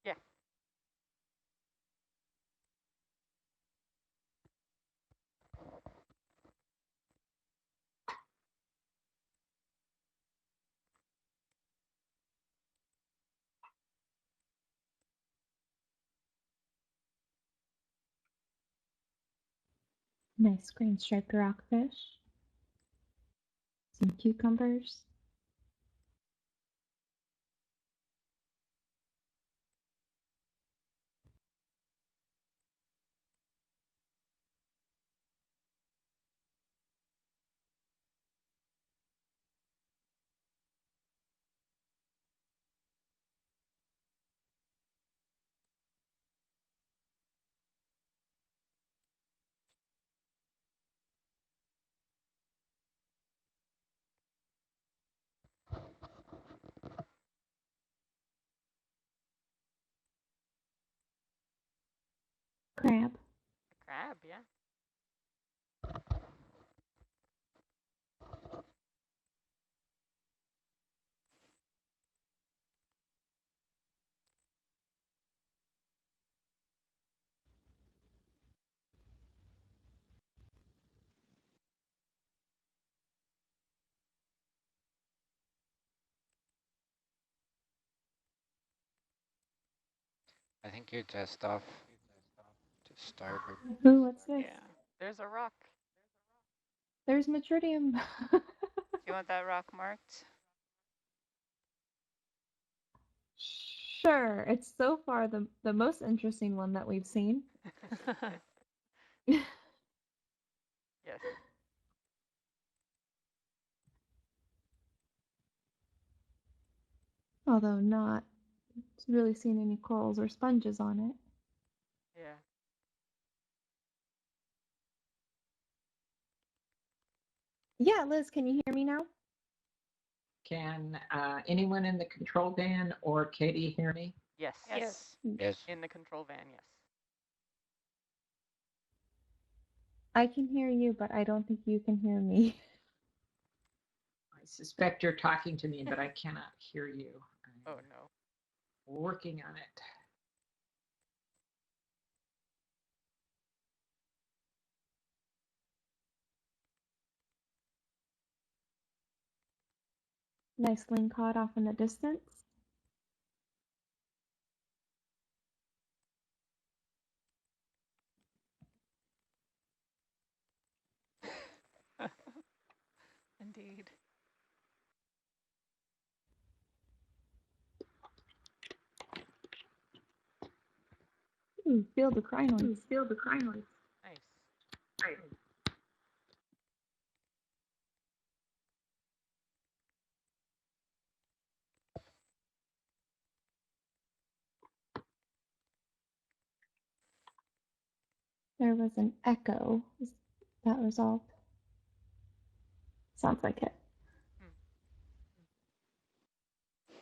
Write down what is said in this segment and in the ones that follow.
Yeah. Nice green striped rockfish. Some cucumbers. Crab. A crab, yeah. I think you test off to starboard. Ooh, what's this? Yeah. There's a rock. There's Metridium. Do you want that rock marked? Sure. It's so far the most interesting one that we've seen. Yes. Although not really seen any corals or sponges on it. Yeah. Yeah, Liz, can you hear me now? Can anyone in the control van or Katie hear me? Yes. Yes. In the control van, yes. I can hear you, but I don't think you can hear me. I suspect you're talking to me, but I cannot hear you. Oh, no. Working on it. Nice lingcod off in the distance. Indeed. Ooh, field of crinoids. Feel the crinoids. Nice. Right. There was an echo. Is that resolved? Sounds like it.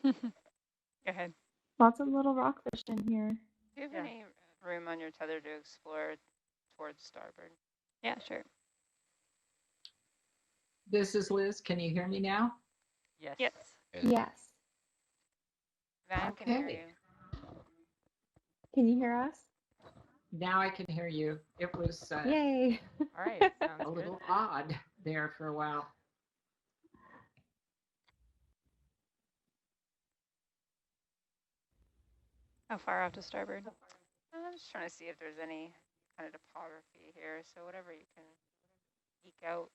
Go ahead. Lots of little rockfish in here. Do you have any room on your tether to explore towards starboard? Yeah, sure. This is Liz. Can you hear me now? Yes. Yes. Yes. Van can hear Okay. you. Can you hear us? Now I can hear you. It was Yay. All right. Sounds a little odd there for a while. How far off to starboard? I'm just trying to see if there's any kind of topography here. So whatever you can eke out.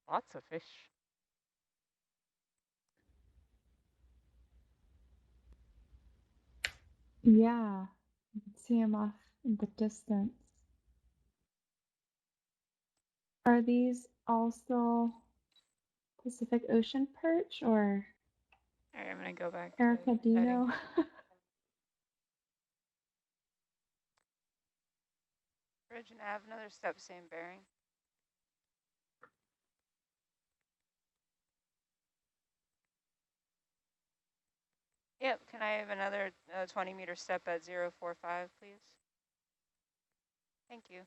Lots of fish. Yeah, you can see them off in the distance. Are these also Pacific Ocean perch or All right, I'm gonna go back Erica, to do you heading. know? Bridge and Ave, another step, same bearing. Yep, can I have another 20-meter step at 045, please? Thank you.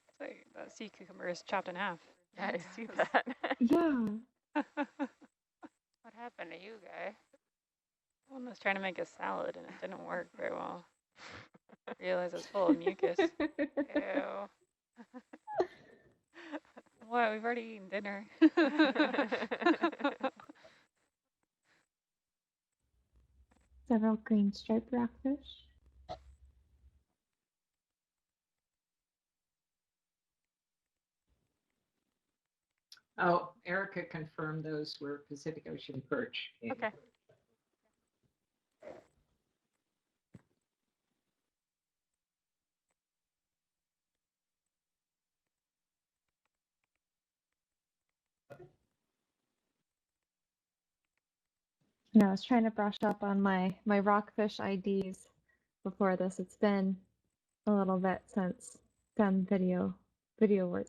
It's like the sea cucumber is chopped in half. Yeah, I see that. Yeah. What happened to you, guy? One was trying to make a salad and it didn't work very well. Realize it's full of mucus. Ew. What? We've already eaten dinner. Several green striped rockfish. Oh, Erica confirmed those were Pacific Ocean perch. Okay. And I was trying to brush up on my rockfish IDs before this. It's been a little bit since done video work.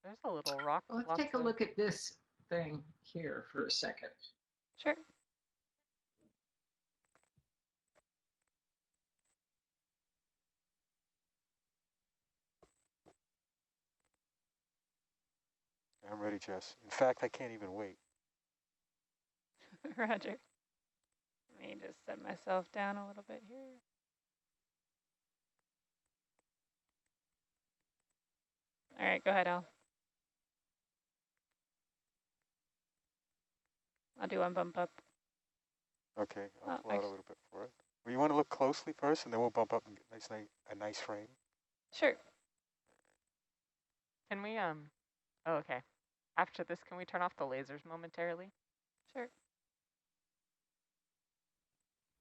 There's a little rock. Let's lots take a of- look at this thing here for a second. Sure. I'm ready, Jess. In fact, I can't even wait. Roger. Let me just set myself down a little bit here. All right, go ahead, Al. I'll do one bump up. Okay, I'll pull out a actually, little bit for it. Well, you want to look closely first, and then we'll bump up and get a nice frame. sure. Can we, oh, okay. After this, can we turn off the lasers momentarily? Sure.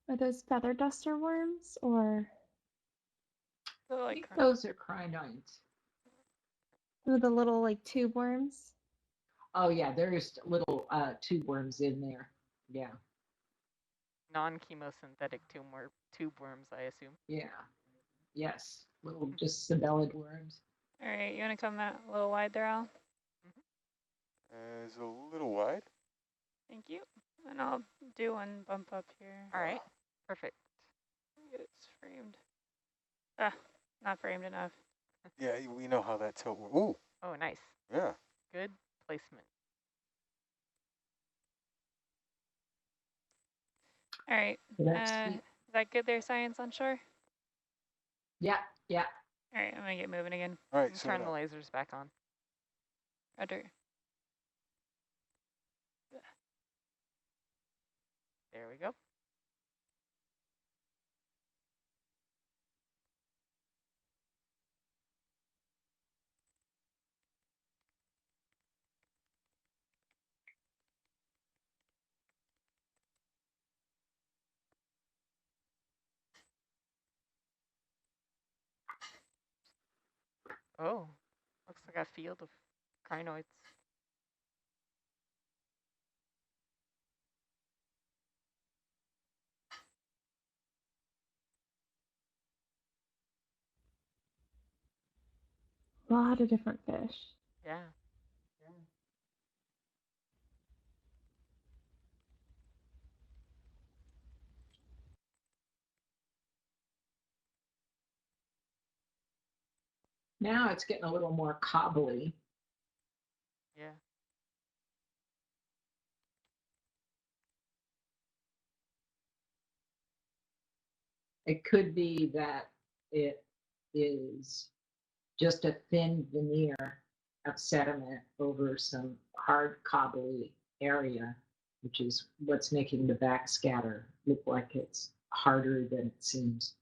Are those feather duster worms or So I like think those are crinoids. the little like tube worms? Oh yeah, there's little tube worms in there. Yeah, Non-chemosynthetic tube worms, I assume. yeah, yes, little just sabellid worms. all right, you want to come that a little wide there, Al? It's a little wide. Thank you. And I'll do one bump up here. All right, perfect. Get it framed. Ah, not framed enough. Yeah, we know how that tilt works. Ooh, Oh, nice. yeah. Good placement. All right. So that's Is that good there, science on shore? yeah, yeah. All right, I'm gonna get moving again. All right, Turn so the lasers back on. Roger. There we go. Oh, looks like a field of crinoids. A lot of different fish. Yeah. Now it's getting a little more cobbly. Yeah. It could be that it is just a thin veneer of sediment over some hard cobbly area, which is what's making the backscatter look like it's harder than it seems.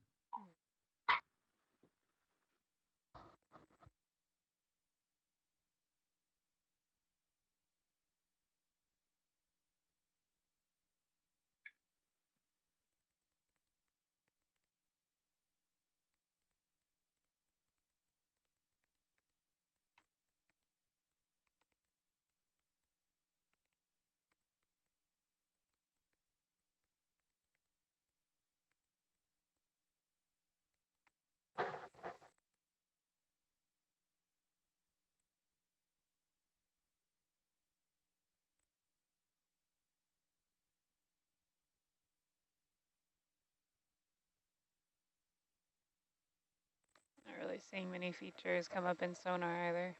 Not really seeing many features come up in sonar either.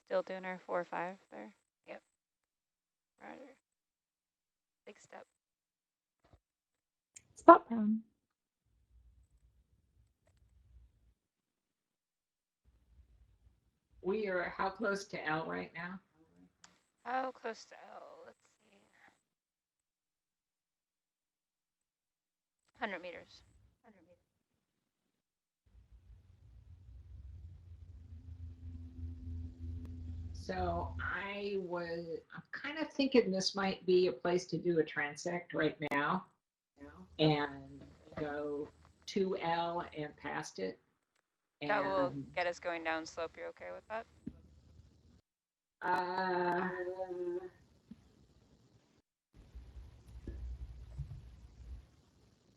Still doing our 4-5 there. Yep. Roger. Big step. Spot brown. We are how close to L right now? How close to L? Let's see. 100 meters. 100 meters. So I'm kind of thinking this might be a place to do a transect right now and go 2L and past it. That will And get us going down slope. You're okay with that? I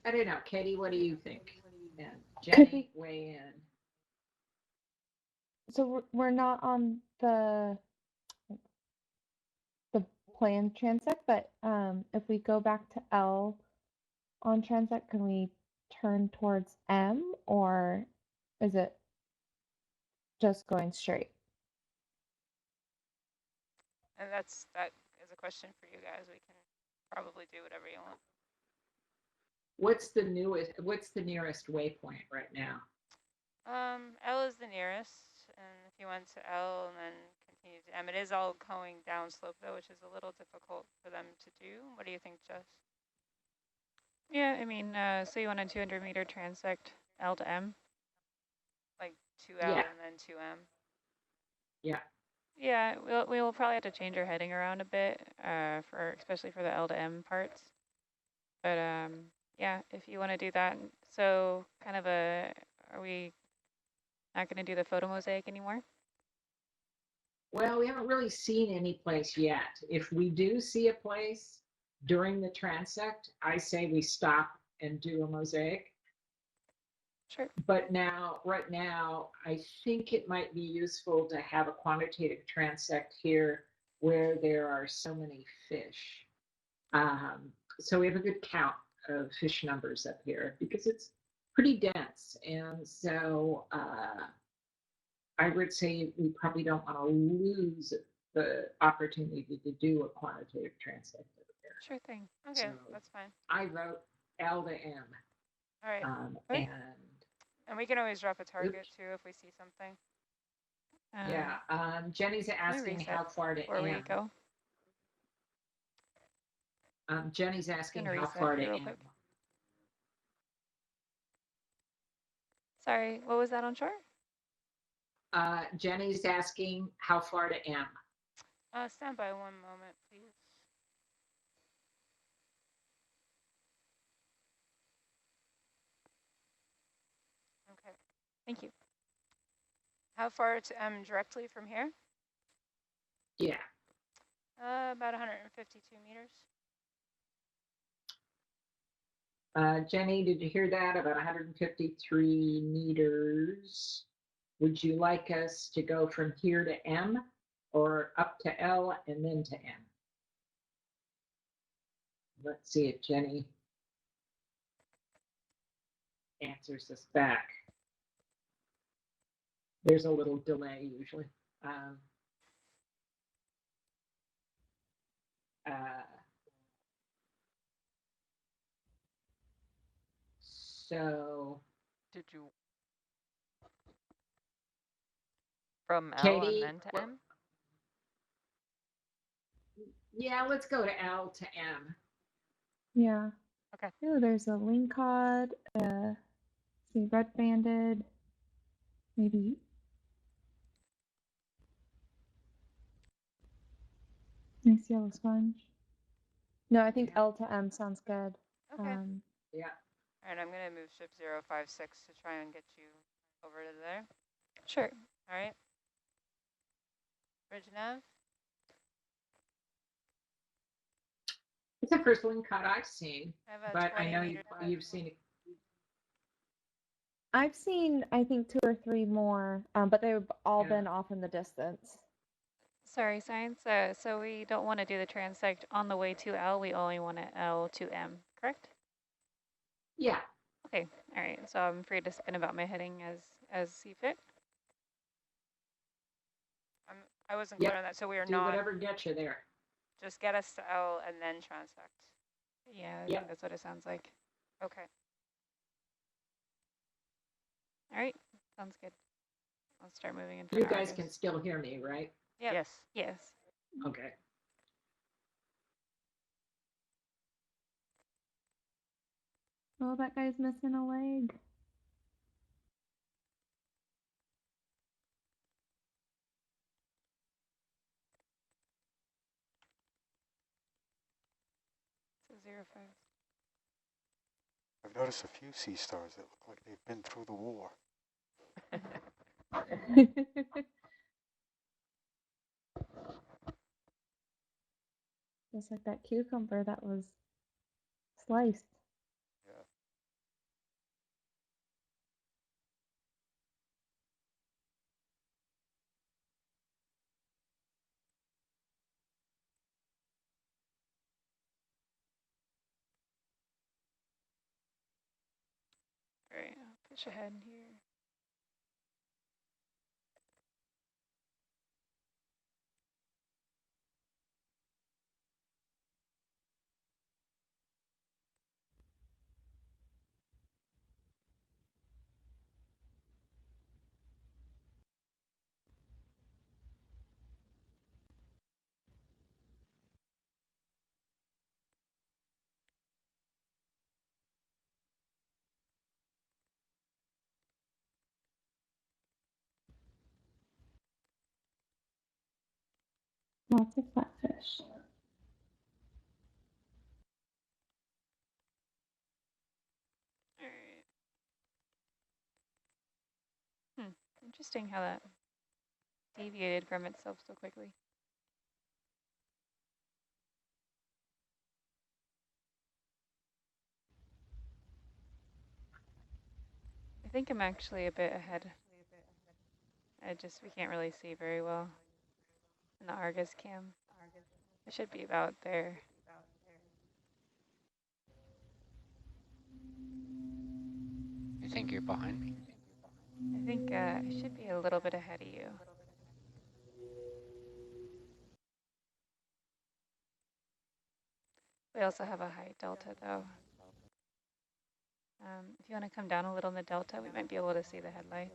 don't know, Katie, what do you think? And Could Jenny, we- weigh in. So we're not on the planned transect, but if we go back to L on transect, can we turn towards M, or is it just going straight? And that is a question for you guys. We can probably do whatever you want. What's the nearest waypoint right now? L is the nearest, and if you went to L and then continue to M, it is all going down slope though, which is a little difficult for them to do. What do you think, Jess? Yeah, I mean, so you want a 200-meter transect L to M? Like 2L Yeah. and then 2M? Yeah. Yeah, we'll probably have to change our heading around a bit, especially for the L to M parts. But yeah, if you want to do that, so kind of are we not going to do the photo mosaic anymore? Well, we haven't really seen any place yet. If we do see a place during the transect, I say we stop and do a mosaic. Sure. But right now, I think it might be useful to have a quantitative transect here where there are so many fish. So we have a good count of fish numbers up here because it's pretty dense. And so I would say we probably don't want to lose the opportunity to do a quantitative transect over there. Sure thing. Okay, So that's fine. I wrote L to M. All right. Okay. And we can always drop a target Oops. too if we see something. Yeah, Jenny's asking how far to before we M. go. Jenny's asking Gonna how reset far to real M. quick. Sorry, what was that on shore? Jenny's asking how far to M. Stand by 1 moment, please. Okay. Thank you. How far to M directly from here? Yeah. About 152 meters. Jenny, did you hear that? About 153 meters. Would you like us to go from here to M or up to L and then to M? Let's see if Jenny answers us back. There's a little delay usually. So Did you from L and Katie, then to M? yeah, let's go to L to M. Yeah. Okay. Oh, there's a lingcod, see red banded, maybe. Nice yellow sponge. No, I think Yeah. L to M sounds good. Okay. Yeah. All right, I'm going to move ship 056 to try and get you over to there. Sure. All right. Bridge nav. It's the first lingcod I've seen, I have a but I 20 know meter. you've seen it. I've seen, I think, 2 or 3 more, but they've all Yeah. been off in the distance. Sorry, Science. So we don't want to do the transect on the way to L. We only want to L to M, correct? Yeah. Okay. All right. So I'm free to spin about my heading as see fit. I wasn't Yep. clear on that, so we are Do not. whatever gets you there. Just get us to L and then transect. Yeah, I Yep. think that's what it sounds like. Okay. All right. Sounds good. I'll start moving in. You guys can still hear me, right? Yep. Yes. Yes. Okay. Oh, that guy's missing a leg. So 05. I've noticed a few sea stars that look like they've been through the war. Just like that cucumber that was sliced. Yeah. All right. I'll push ahead here. Lots of flatfish. All right. Interesting how that deviated from itself so quickly. I think I'm actually a bit ahead. We can't really see very well in the Argus cam. I should be about there. You think you're behind me? I think I should be a little bit ahead of you. We also have a high delta though. If you want to come down a little in the delta, we might be able to see the headlights.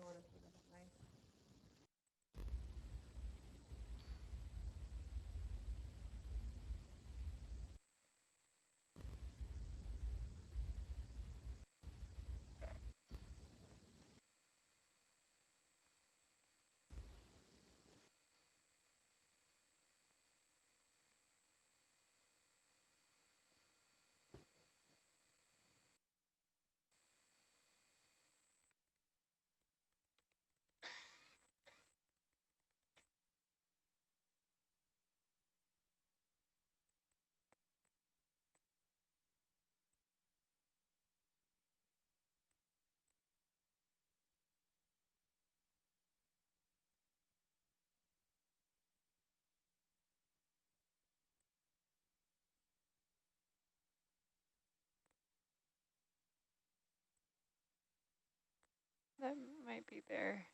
That might be there.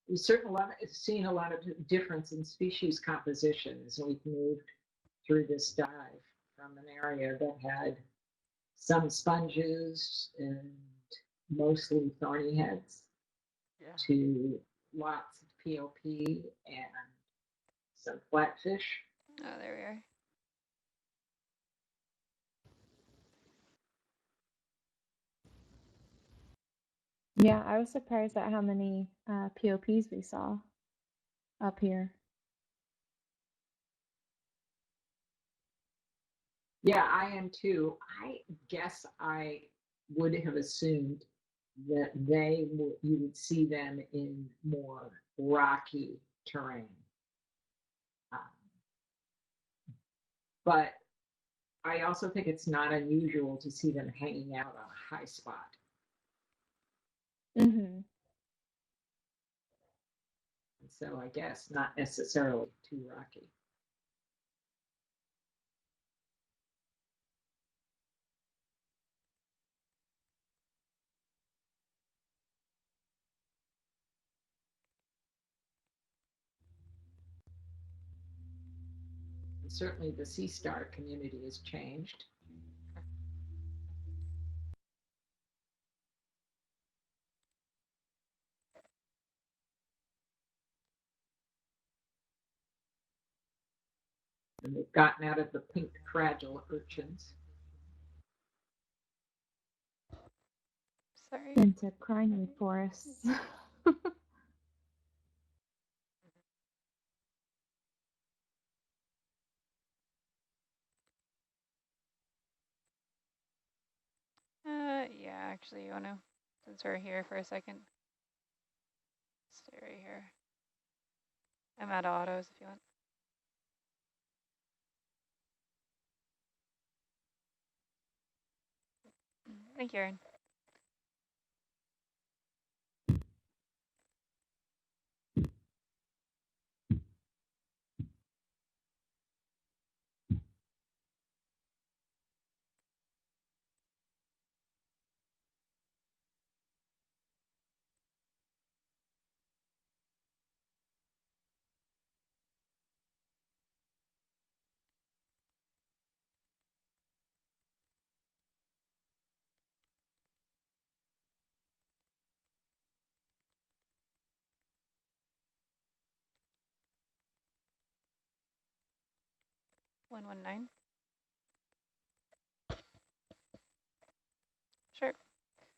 we've certainly seen a lot of difference in species composition as we've moved through this dive from an area that had some sponges and mostly thorny heads Yeah. to lots of POP and some flatfish. Oh, there we are. Yeah, I was surprised at how many POPs we saw up here. Yeah, I am too. I guess I would have assumed that you would see them in more rocky terrain. But I also think it's not unusual to see them hanging out on a high spot. Mm-hmm. So I guess not necessarily too rocky. And certainly the sea star community has changed. And they've gotten out of the pink fragile urchins. Sorry. Into crying forests. Yeah, actually, you wanna, since we're here for a second, stay right here. I'm out of autos if you want. Thank you, Erin. (119). Sure.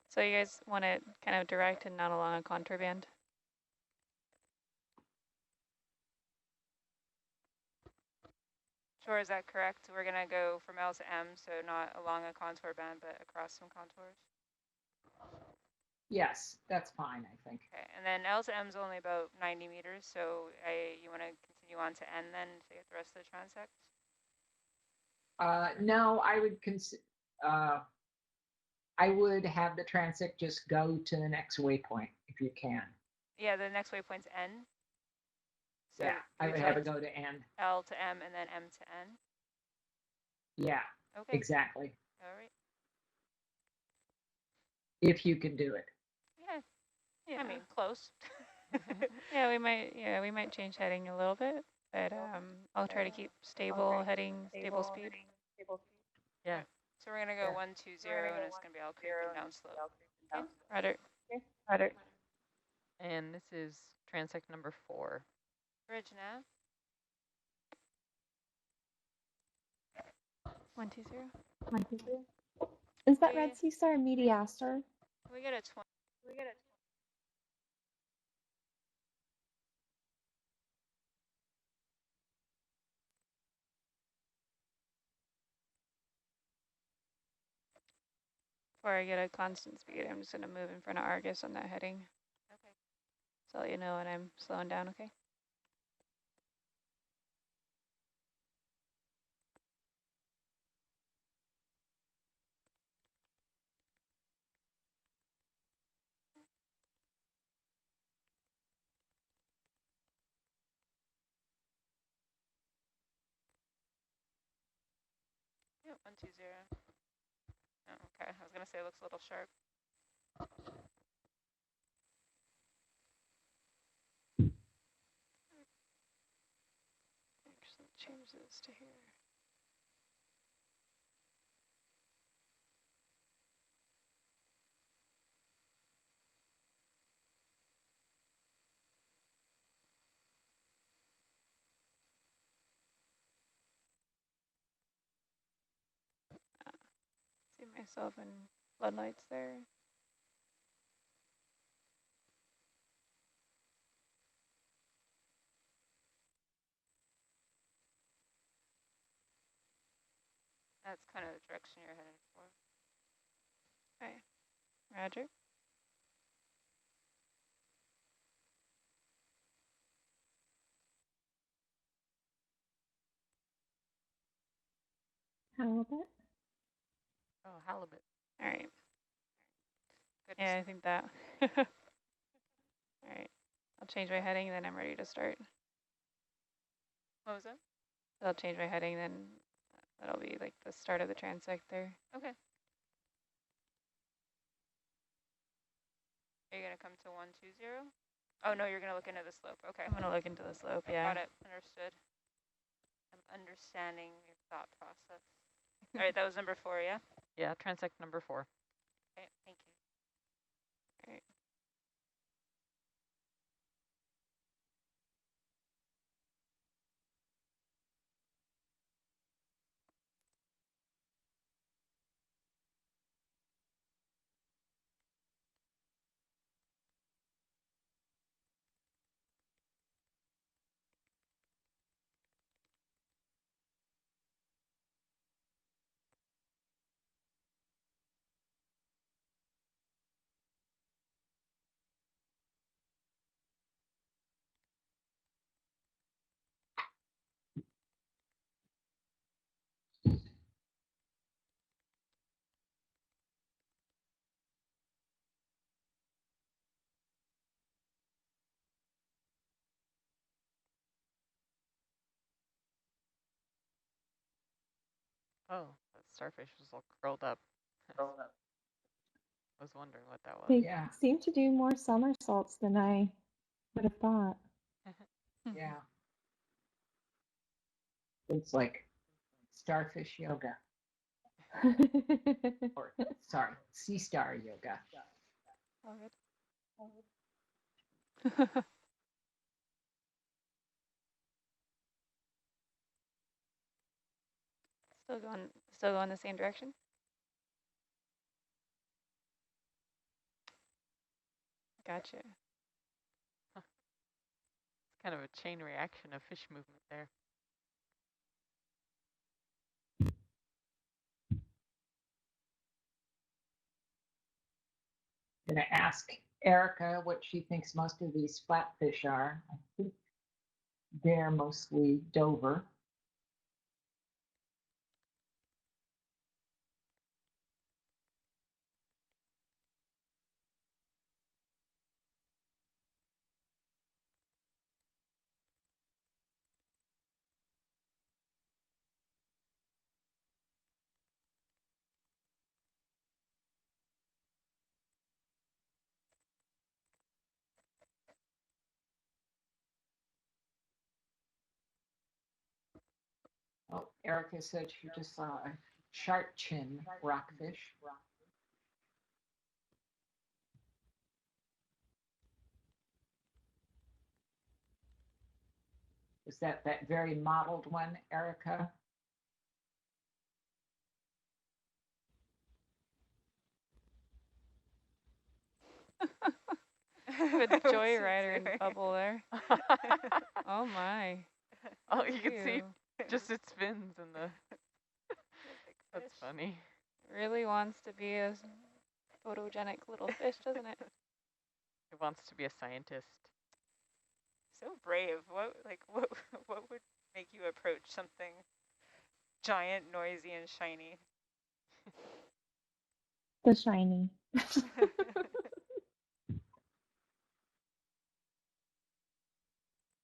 So you guys want it kind of direct and not along a contour band? Sure, is that correct? We're gonna go from L to M, so not along a contour band, but across some contours. Yes, that's fine, I think. Okay, and then L to M is only about 90 meters, so you want to continue on to N then to get the rest of the transect? No, I would have the transect just go to the next waypoint if you can. Yeah, the next waypoint's N. So yeah, I would have it go to N. L to M and then M to N. Yeah, okay. Exactly. All right. If you can do it. Yeah. I mean, close. Yeah, we might change heading a little bit, but I'll try to keep stable heading, stable speed. Yeah. So we're gonna go 120 and it's gonna be all creeping down slope. Okay. Roger. Roger. And this is transect number 4. Bridge nav. 120. 120. Is that Okay. red sea star a mediaster? We get a 20. Before I get a constant speed, I'm just going to move in front of Argus on that heading. Okay. So I'll let you know when I'm slowing down, okay? Yeah, 120. Oh, okay, I was gonna say it looks a little sharp. change this to here. See myself in floodlights there. That's kind of the direction you're headed for. Okay, Roger. Halibut. Oh, halibut. All right. Good. Yeah, I think that. All right. I'll change my heading, then I'm ready to start. What was that? I'll change my heading, then that'll be like the start of the transect there. Okay. Are you going to come to 120? Oh, no, you're going to look into the slope. Okay. I'm going to look into the slope, yeah. Got it. Understood. I'm understanding your thought process. All right, that was number 4, yeah? Yeah, transect number 4. Okay, thank you. All right. Oh, that starfish was all curled up. I was wondering what that was. They Yeah. seem to do more somersaults than I would have thought. Yeah. It's like starfish yoga, or sorry, sea star yoga. All good. Still going the same direction? Gotcha. It's kind of a chain reaction of fish movement there. I'm going to ask Erica what she thinks most of these flatfish are. I think they're mostly Dover. Oh, Erica said she just saw a shark chin rockfish. Is that very mottled one, Erica? With Joyrider and Bubble there. Oh my. Oh, you can see Ew. just its fins and the. That's funny. Really wants to be a photogenic little fish, doesn't it? It wants to be a scientist. So brave. What would make you approach something giant, noisy, and shiny? The shiny. I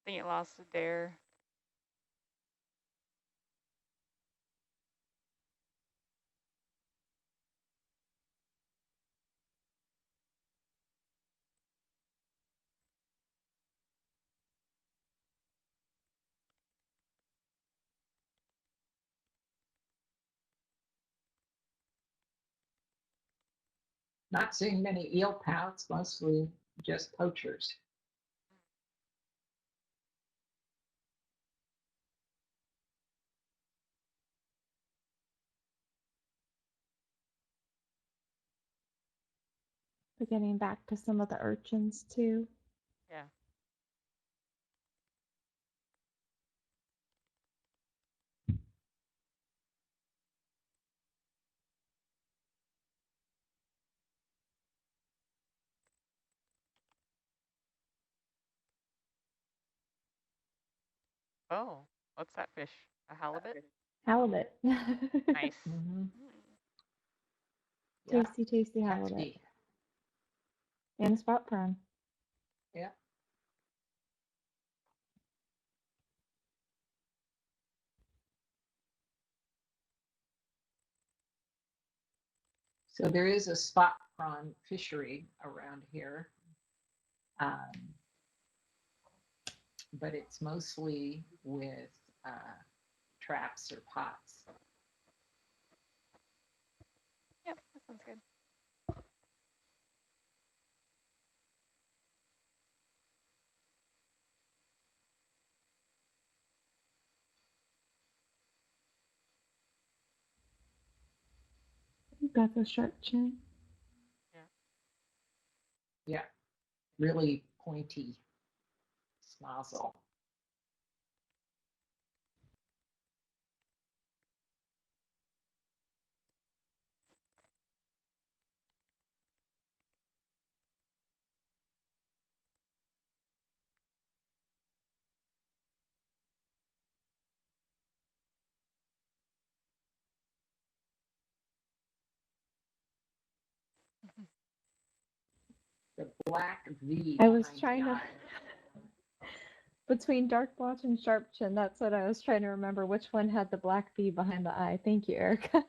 think it lost a dare. Not seeing many eel pouts, mostly just poachers. We're getting back to some of the urchins too. Yeah. Oh, what's that fish? A halibut? Halibut. Nice. Mm-hmm. Tasty, tasty halibut. Hefty. And spot prawn. Yeah. So there is a spot prawn fishery around here. But it's mostly with traps or pots. Yep, that sounds good. Got the sharp chin. Yeah, really pointy snozzle. The black V. I was behind trying the to, eye. between dark blotch and sharp chin, that's what I was trying to remember which one had the black V behind the eye. Thank you, Erica.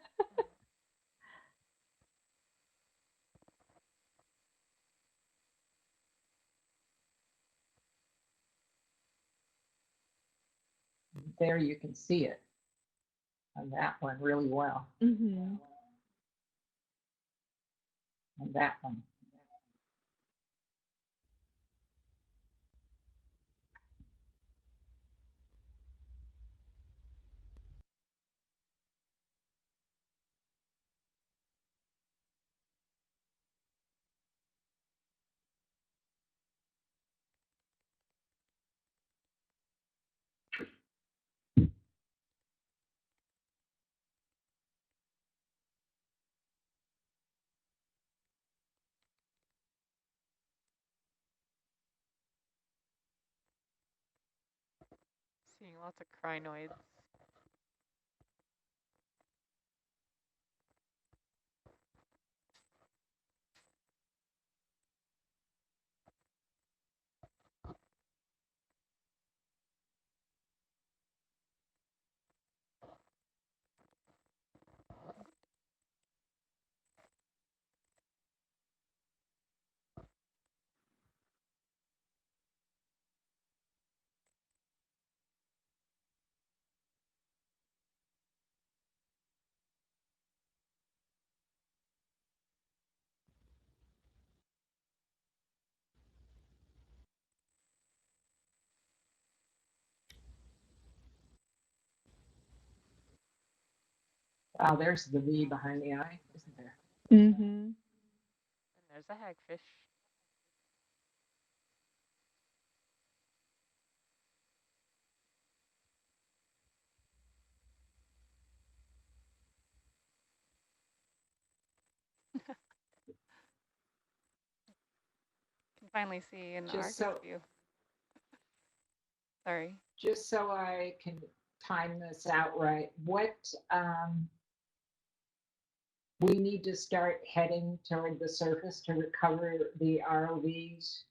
There you can see it on that one really well. Mm-hmm. And that one. Seeing lots of crinoids. Wow, there's the V behind the eye, isn't there? Mm-hmm. And there's a hagfish. Can finally see in the Just Arctic so, view. Sorry. just so I can time this out right, what we need to start heading toward the surface to recover the ROVs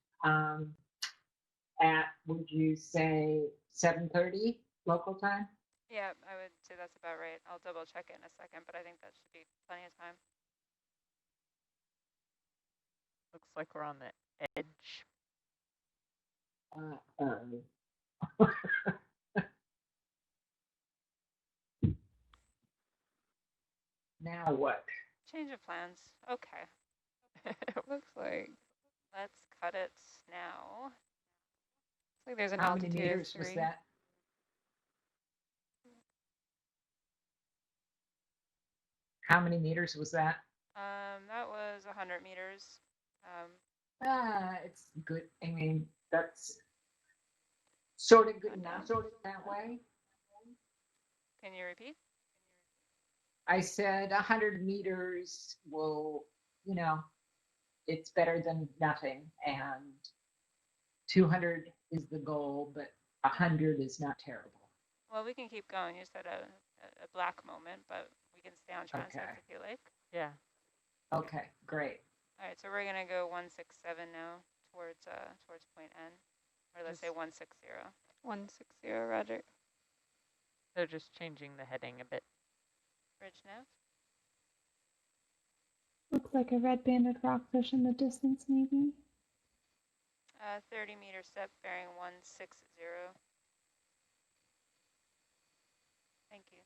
at, would you say, 7:30 local time? Yeah, I would say that's about right. I'll double check it in a second, but I think that should be plenty of time. Looks like we're on the edge. Now what? Change of plans. Okay. It looks like. Let's cut it now. Looks like there's an How many altitude of meters was 3. that? How many meters was that? That was 100 meters. It's good. I mean, that's sort of good enough that way. Can you repeat? I said 100 meters will, you know, it's better than nothing. And 200 is the goal, but 100 is not terrible. Well, we can keep going. You just had a black moment, but we can stay on transect if you like. Yeah. Okay, great. All right, so we're gonna go 167 now towards point N, or let's say 160. 160, roger. They're just changing the heading a bit. Bridge nav. Looks like a red-banded rockfish in the distance, maybe. 30-meter step bearing 160. Thank you.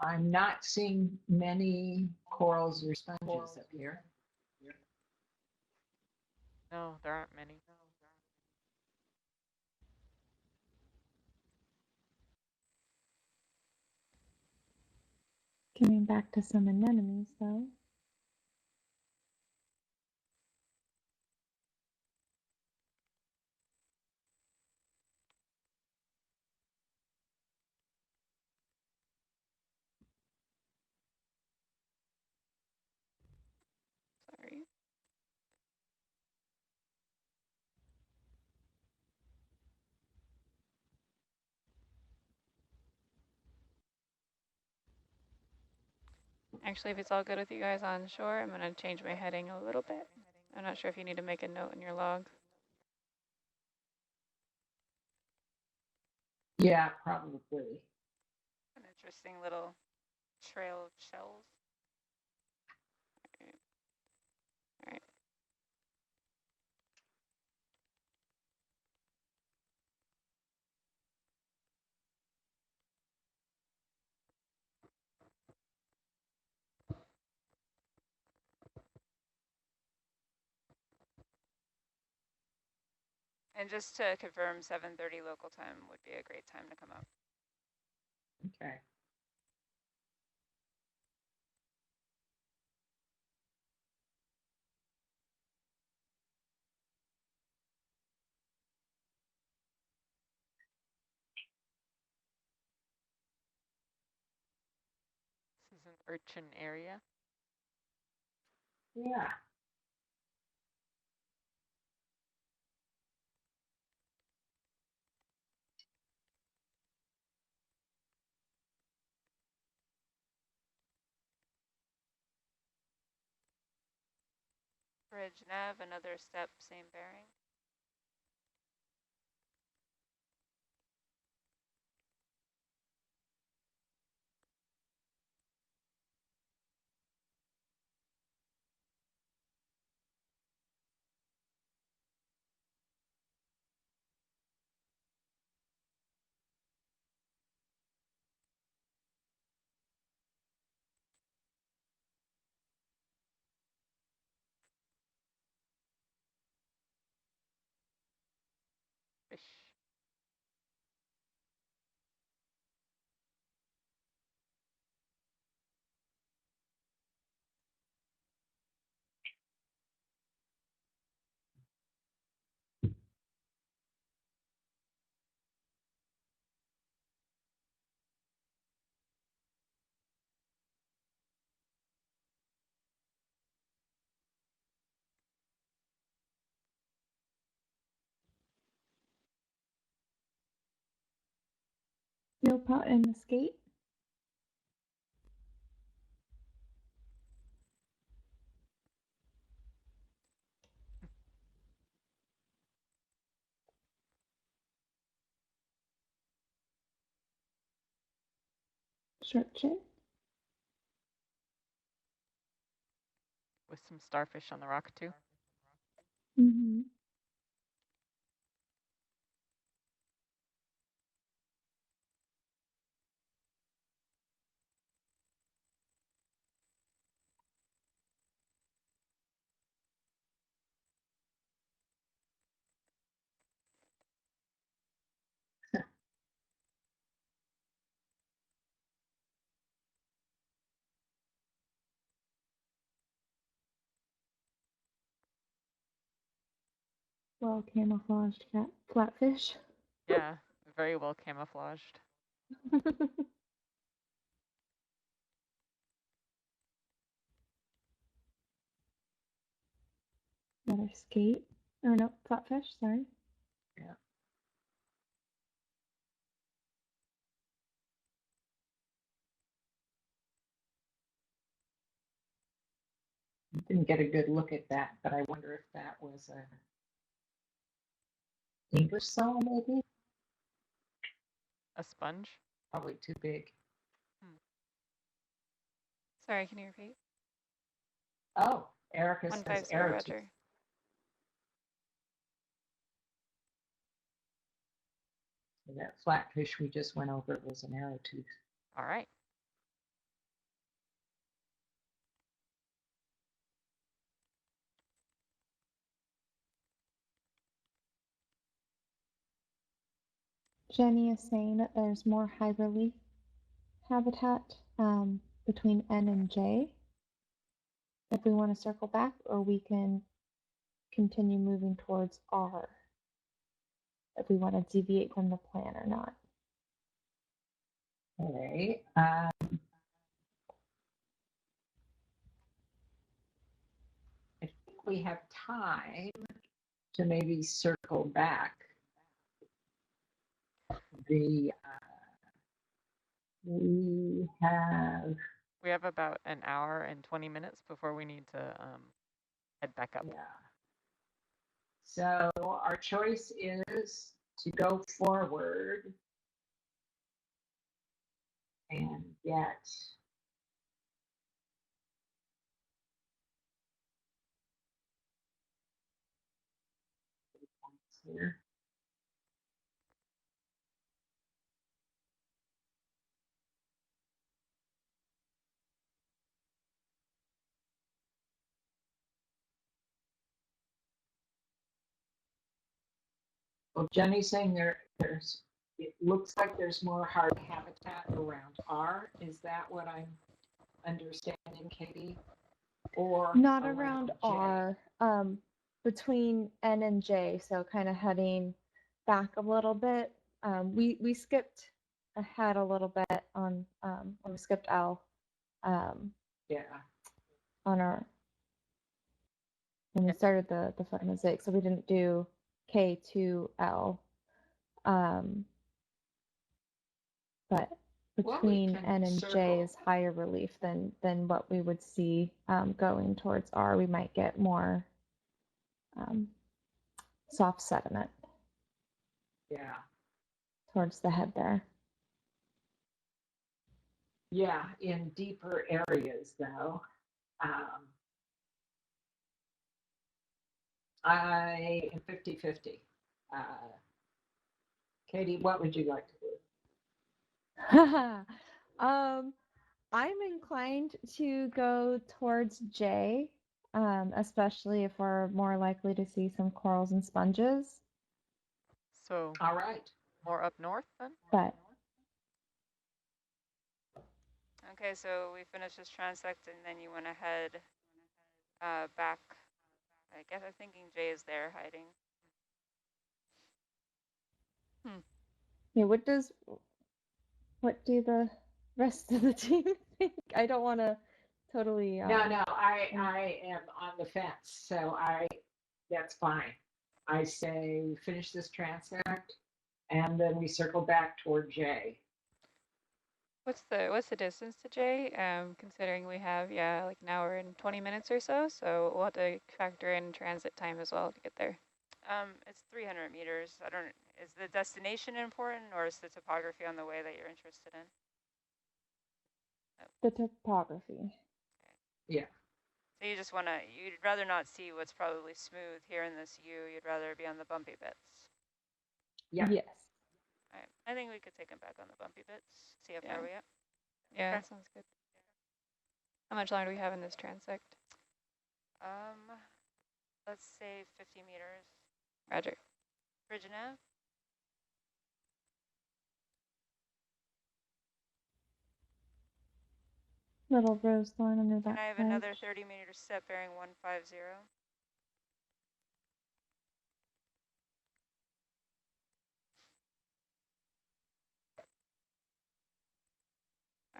I'm not seeing many corals or sponges up here. No, there aren't many. Coming back to some anemones, though. Sorry. Actually, if it's all good with you guys on shore, I'm going to change my heading a little bit. I'm not sure if you need to make a note in your log. Yeah, probably. An interesting little trail of shells. All right. And just to confirm, 7:30 local time would be a great time to come up. Okay. This is an urchin area. Yeah. Bridge nav, another step, same bearing. Fish. Steel pot in the skate. Short chin. With some starfish on the rock too. Mm-hmm. well camouflaged flatfish. Yeah, very well camouflaged. Another skate. Or no, flatfish, sorry. Yeah. Didn't get a good look at that, but I wonder if that was a English song, maybe? A sponge? Probably too big. Sorry, can you repeat? Oh, Erica says 150, arrow tooth. Roger. So that flatfish we just went over was an arrow tooth. All right. Jenny is saying that there's more high relief habitat between N and J. If we want to circle back, or we can continue moving towards R. If we want to deviate from the plan or not. Okay. I think we have time to maybe circle back. We have about an hour and 20 minutes before we need to head back up. Yeah. So our choice is to go forward and get here. Well, Jenny's saying it looks like there's more hard habitat around R. Is that what I'm understanding, Katie? Or not around J? R, between N and J, so kind of heading back a little bit. We skipped ahead a little bit on when we skipped L. Yeah. On our when we started the flight mosaic, so we didn't do K to L. But between N and J is higher relief than what we would see going towards R. We might get more soft sediment. Yeah. Towards the head there. Yeah, in deeper areas though. I am 50-50. Katie, what would you like to do? I'm inclined to go towards J, especially if we're more likely to see some corals and sponges. So, all right. More up north then? But okay, so we finished this transect and then you went ahead back. I guess I'm thinking Jay is there hiding. yeah, what do the rest of the team think? I don't want to totally. No, I am on the fence, so that's fine. I say we finish this transect and then we circle back toward J. What's the distance to J? Considering we have like an hour and 20 minutes or so, so we'll have to factor in transit time as well to get there. It's 300 meters. Is the destination important, or is the topography on the way that you're interested in? The topography. Yeah. So you'd rather not see what's probably smooth here in this U. You'd rather be on the bumpy bits. Yeah. Yes. All right. I think we could take them back on the bumpy bits. See how far we get. Yeah, okay. That sounds good. How much longer do we have in this transect? Let's say 50 meters. Roger. Virginia. Little rose thorn under that. And I have another 30 meters set bearing 150.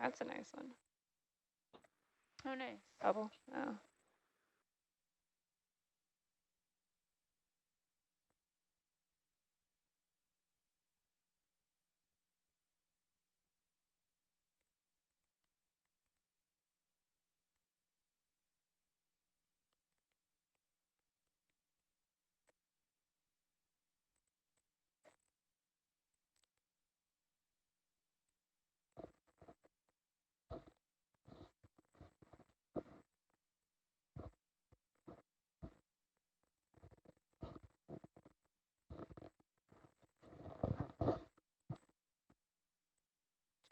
That's a nice one. Oh, nice. Bubble. Oh.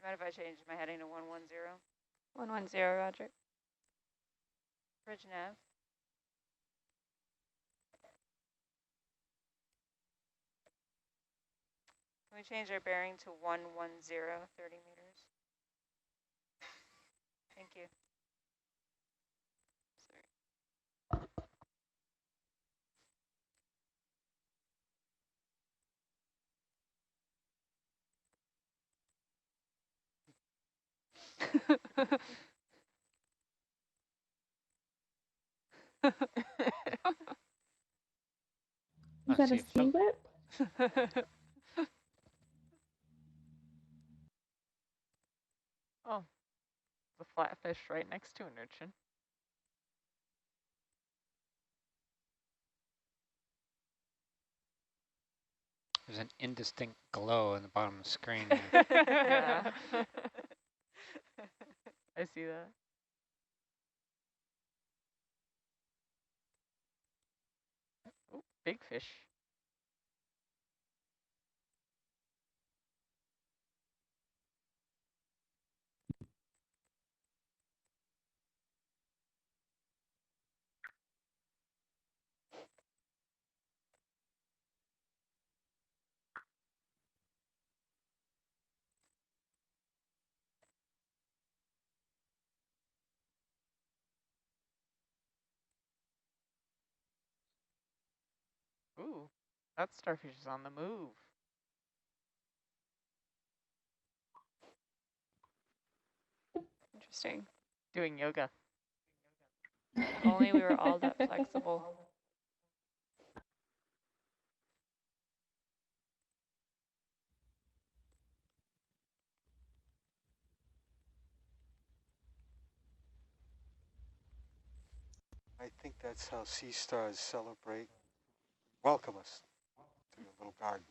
Do you mind if I change my heading to 110? 110, Roger. Bridge nav. Can we change our bearing to 110, 30 meters? Thank you. Is Let's that see a if sea whip? Oh, the flatfish right next to an urchin. there's an indistinct glow in the bottom of the screen. Yeah. I see that. Ooh, big fish. Ooh, that starfish is on the move. Interesting. Doing yoga. If only we were all that flexible. I think that's how sea stars celebrate, welcome us to your little garden.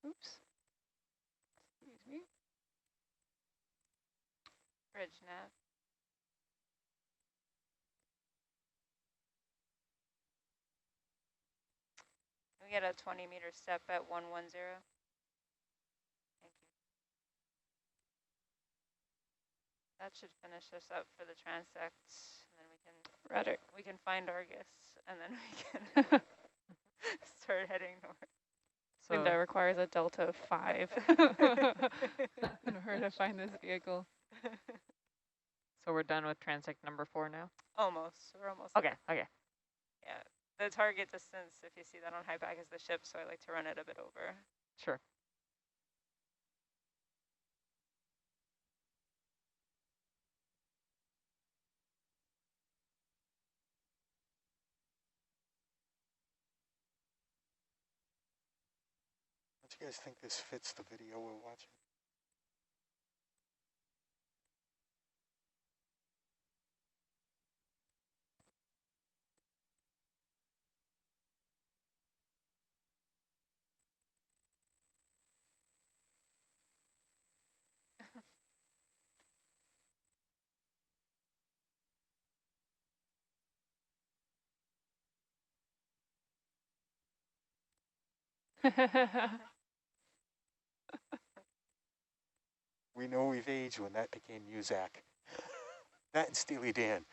Oops. Excuse me. Bridge nav. Can we get a 20-meter step at 110? Thank you. That should finish us up for the transect, and then Roger. we can find Argus, and then we can start heading north. I think So that requires a delta of 5 in order to find this vehicle. So we're done with transect number 4 now? Almost. We're almost Okay, okay. Yeah. The target distance, if you see that on high back, is the ship, so I like to run it a bit over. Sure. Don't you guys think this fits the video we're watching? We know we've aged when that became Muzak. That and Steely Dan.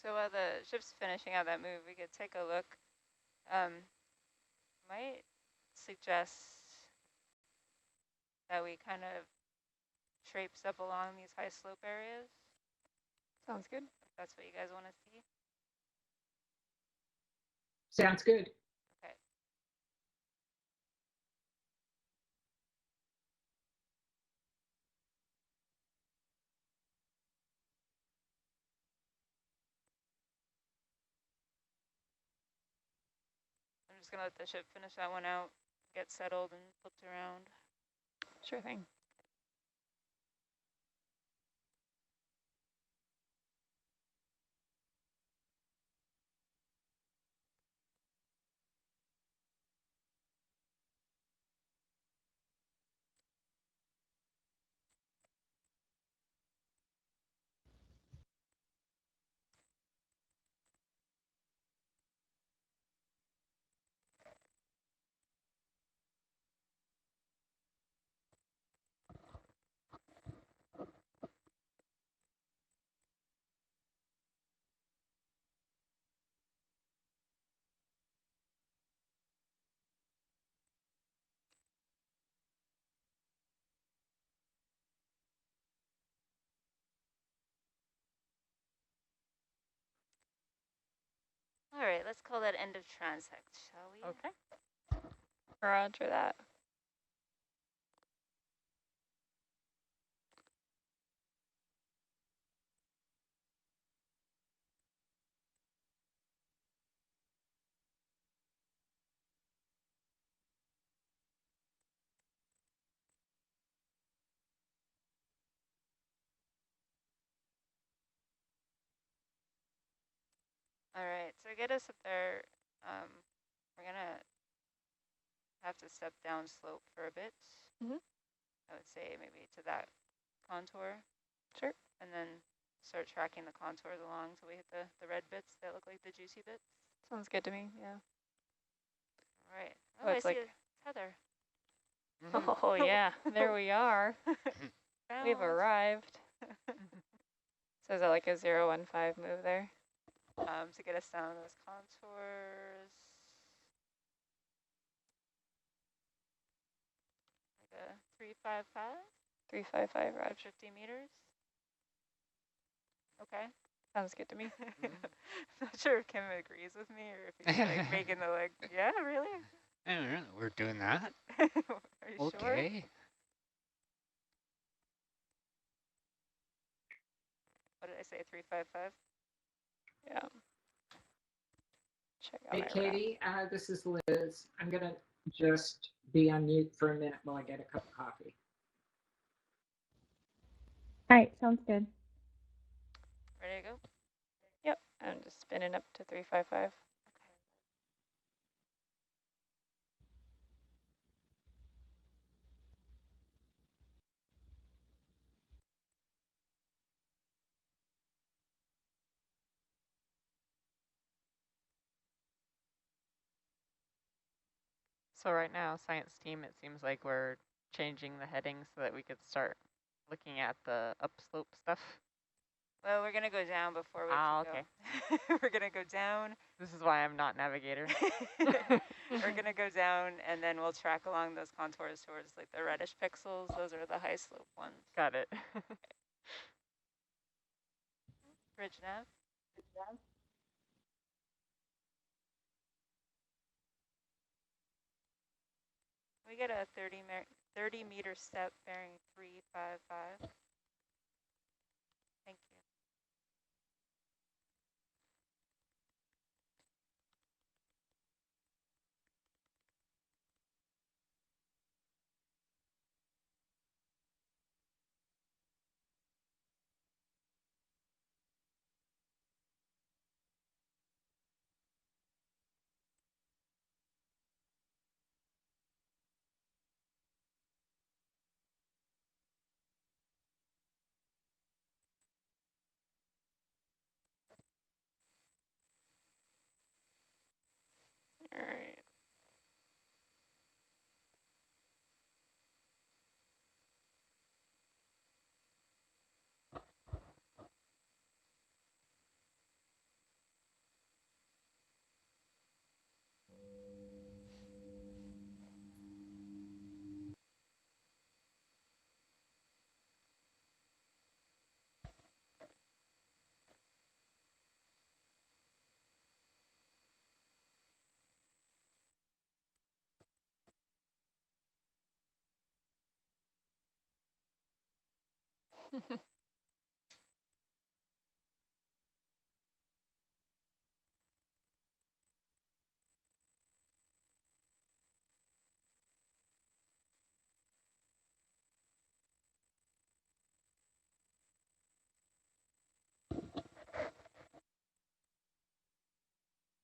So while the ship's finishing out that move, we could take a look. Might suggest that we kind of traipse up along these high slope areas. Sounds good. If that's what you guys want to see. Sounds good. Okay. I'm just going to let the ship finish that one out, get settled and flipped around. Sure thing. All right, let's call that end of transect, shall we? Okay. Roger that. All right, so get us up there. We're going to have to step down slope for a bit. I would say maybe to that contour. Sure. And then start tracking the contours along until we hit the red bits that look like the juicy bits. Sounds good to me, yeah. All right. Oh, I it's see like- a tether. Oh, yeah, there we are. We've arrived. So is that like a 015 move there? To get us down those contours. Like a 355, 355, Raj. 50 meters. Okay. Sounds good to me. I'm not sure if Kim agrees with me or if he's like making the like, yeah, really? I don't know, we're doing that. Are you sure? Okay. What did I say, 355? Yeah. Check out Hey, my Katie, this is Liz. I'm going to just be on mute for a minute while I get a cup of coffee. All right, sounds good. Ready to go? Yep, I'm just spinning up to 355. So right now, science team, it seems like we're changing the heading so that we could start looking at the upslope stuff. Well, we're going to go down before we Okay. go. We're going to go down. This is why I'm not navigator. We're going to go down, and then we'll track along those contours towards like the reddish pixels. Those are the high slope ones. Got it. Bridge nav. We get a 30 meter step bearing 355. Thank you.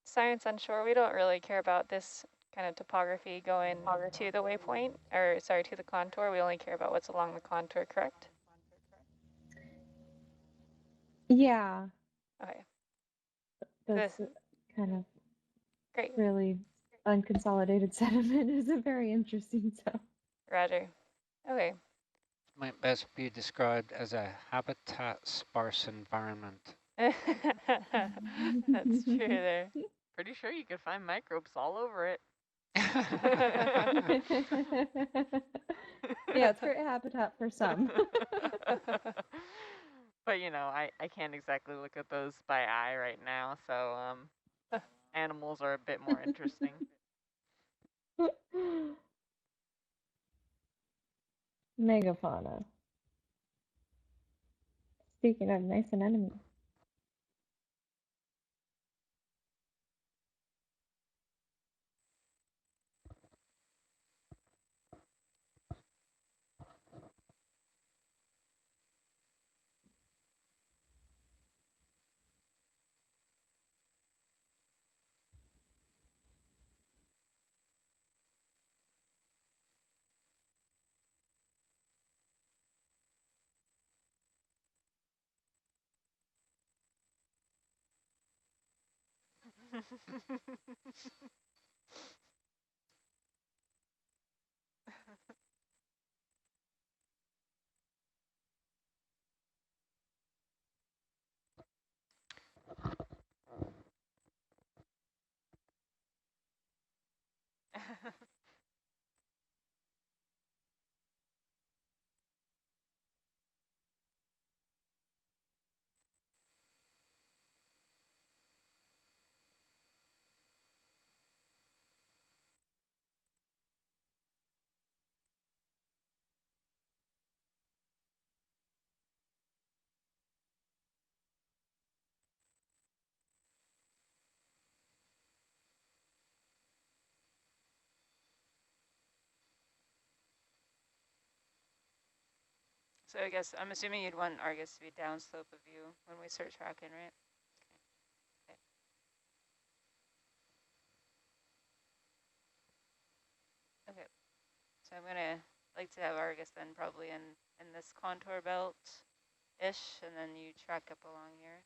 Science on shore, we don't really care about this kind of topography going to the waypoint, or sorry, to the contour. We only care about what's along the contour, correct? Yeah, Okay, this kind of great. really unconsolidated sediment is a very interesting zone. Roger. Okay. Might best be described as a habitat-sparse environment. That's true there. Pretty sure you could find microbes all over it. Yeah, it's great habitat for some. But you know, I can't exactly look at those by eye right now, so animals are a bit more interesting. Megafauna. Speaking of nice anemones. So I guess I'm assuming you'd want Argus to be downslope of you when we start tracking, right? Okay. So I'm gonna like to have Argus then probably in this contour belt-ish, and then you track up along here.